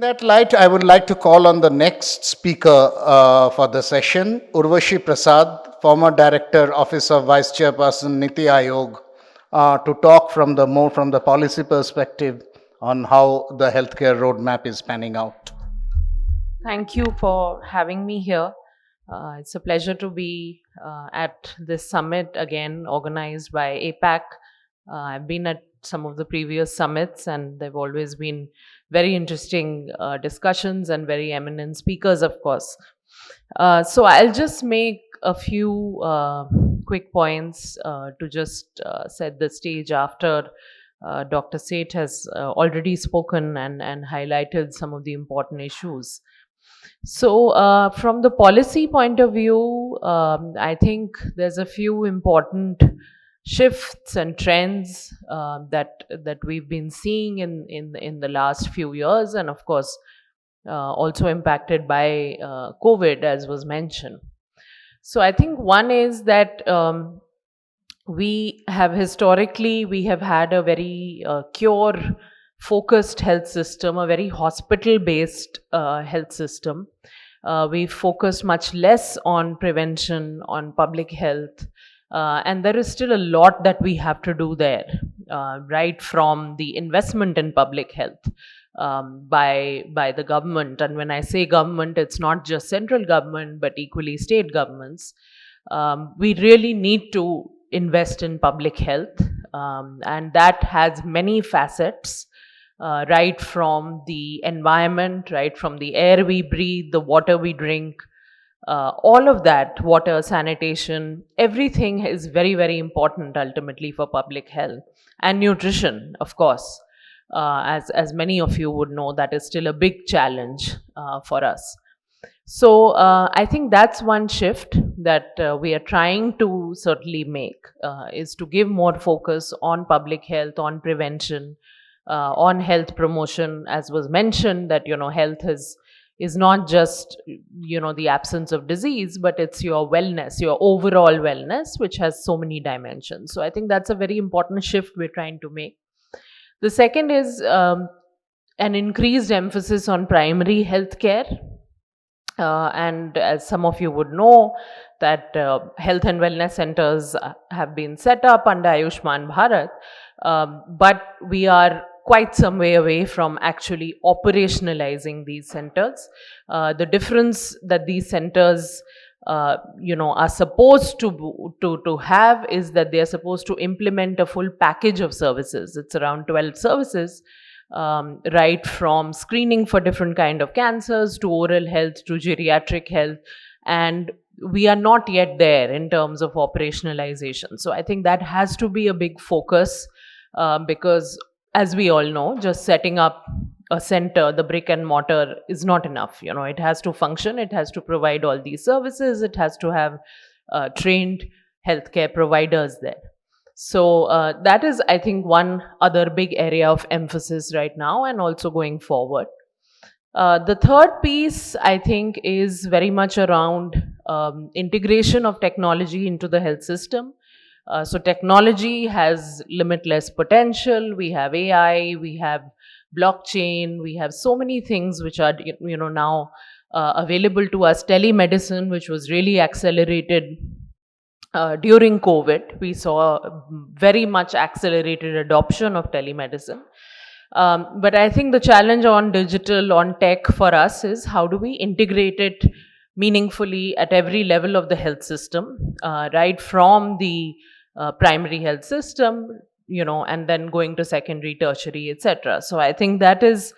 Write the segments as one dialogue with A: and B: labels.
A: that light, I would like to call on the next speaker for the session, Urvashi Prasad, former Director, Office of Vice Chairperson, NITI Aayog, to talk from the policy perspective on how the healthcare roadmap is panning out.
B: Thank you for having me here. It's a pleasure to be at this summit again, organized by APAC. I've been at some of the previous summits, and they've always been very interesting discussions and very eminent speakers, of course. So I'll just make a few quick points to just set the stage after Dr. Seth has already spoken and highlighted some of the important issues. So, from the policy point of view, I think there's a few important shifts and trends that we've been seeing in the last few years, and of course, also impacted by COVID, as was mentioned. So, I think one is that we have had a very cure focused health system, a very hospital based health system. We focused much less on prevention, on public health, and there is still a lot that we have to do there, right from the investment in public health by the government. And when I say government, it's not just central government, but equally state governments. We really need to invest in public health, and that has many facets, right from the environment, right from the air we breathe, the water we drink, all of that, water, sanitation, everything is very, very important ultimately for public health. And nutrition, of course, as many of you would know, that is still a big challenge for us. So I think that's one shift that we are trying to certainly make, is to give more focus on public health, on prevention, on health promotion, as was mentioned, that health is not just the absence of disease, but it's your wellness, your overall wellness, which has so many dimensions. So I think that's a very important shift we're trying to make. The second is an increased emphasis on primary health care. And as some of you would know, that health and wellness centers have been set up under Ayushman Bharat, but we are quite some way away from actually operationalizing these centers. The difference that these centers are supposed to have is that they are supposed to implement a full package of services. It's around 12 services, right from screening for different kind of cancers to oral health to geriatric health, and we are not yet there in terms of operationalization. So I think that has to be a big focus, because as we all know, just setting up a center, the brick and mortar, is not enough. It has to function, it has to provide all these services, it has to have trained healthcare providers there. So that is, I think, one other big area of emphasis right now and also going forward. The third piece, I think, is very much around integration of technology into the health system. So technology has limitless potential. We have AI, we have blockchain, we have so many things which are now available to us. Telemedicine, which was really accelerated during COVID, we saw very much accelerated adoption of telemedicine. But I think the challenge on digital, on tech for us is how do we integrate it meaningfully at every level of the health system, right from the primary health system, and then going to secondary, tertiary, etc. So I think that is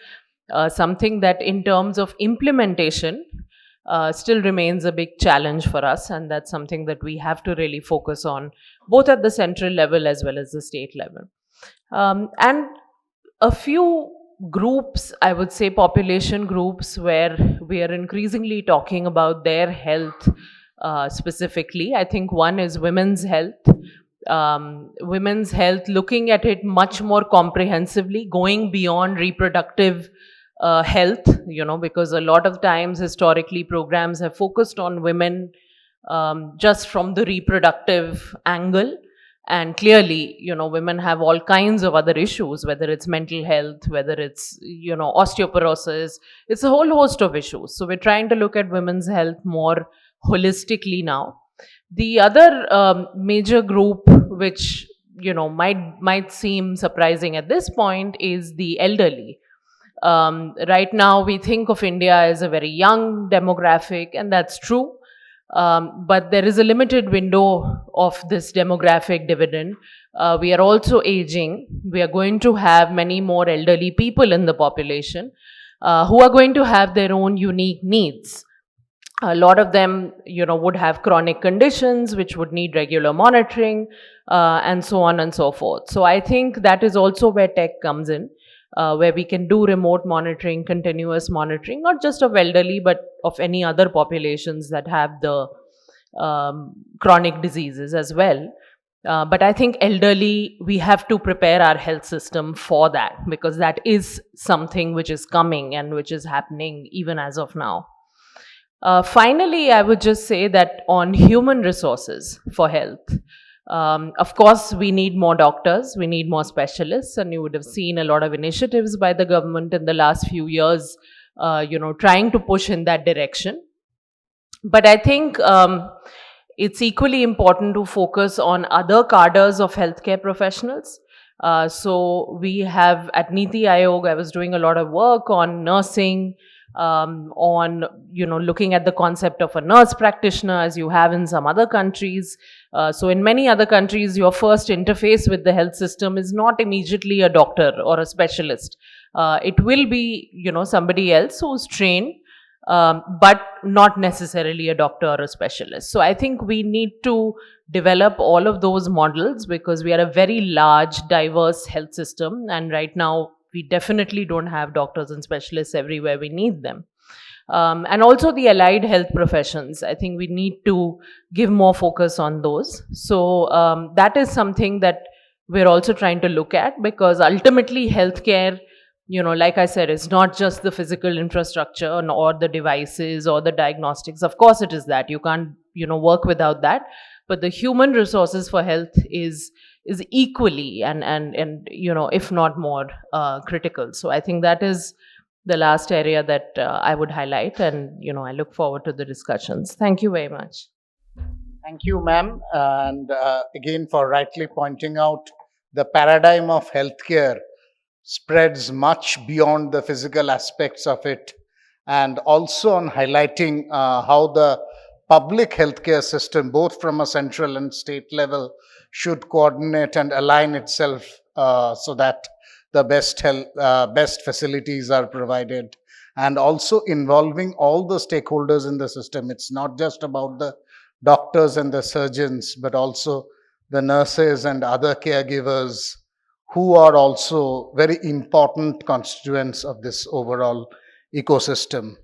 B: something that in terms of implementation, still remains a big challenge for us, and that's something that we have to really focus on, both at the central level as well as the state level. And a few groups, I would say population groups, where we are increasingly talking about their health specifically. I think one is women's health. Women's health, looking at it much more comprehensively, going beyond reproductive health, because a lot of times historically programs have focused on women just from the reproductive angle, And clearly, women have all kinds of other issues, whether it's mental health, whether it's, osteoporosis. It's a whole host of issues. So we're trying to look at women's health more holistically now. The other major group, which might seem surprising at this point, is the elderly. Right now, we think of India as a very young demographic, and that's true. But there is a limited window of this demographic dividend. We are also aging. We are going to have many more elderly people in the population who are going to have their own unique needs. A lot of them, would have chronic conditions which would need regular monitoring, and so on and so forth. So I think that is also where tech comes in, where we can do remote monitoring, continuous monitoring, not just of elderly, but of any other populations that have the chronic diseases as well. But I think elderly, we have to prepare our health system for that, because that is something which is coming and which is happening even as of now. Finally, I would just say that on human resources for health, of course, we need more doctors, we need more specialists, and you would have seen a lot of initiatives by the government in the last few years, trying to push in that direction. But I think it's equally important to focus on other cadres of healthcare professionals. So we have at NITI Aayog, I was doing a lot of work on nursing, on looking at the concept of a nurse practitioner, as you have in some other countries. So in many other countries, your first interface with the health system is not immediately a doctor or a specialist. It will be somebody else who's trained, but not necessarily a doctor or a specialist. So I think we need to develop all of those models, because we are a very large, diverse health system, and right now we definitely don't have doctors and specialists everywhere we need them. And also the allied health professions, I think we need to give more focus on those. So that is something that we're also trying to look at, because ultimately healthcare, like I said, it's not just the physical infrastructure or the devices or the diagnostics. Of course it is that. You can't, work without that. But the human resources for health is equally and if not more critical. So I think that is the last area that I would highlight, and I look forward to the discussions. Thank you very much.
A: Thank you, ma'am. And again, for rightly pointing out the paradigm of healthcare spreads much beyond the physical aspects of it, and also on highlighting how the public healthcare system, both from a central and state level, should coordinate and align itself so that the best facilities are provided, and also involving all the stakeholders in the system. It's not just about the doctors and the surgeons, but also the nurses and other caregivers, who are also very important constituents of this overall ecosystem.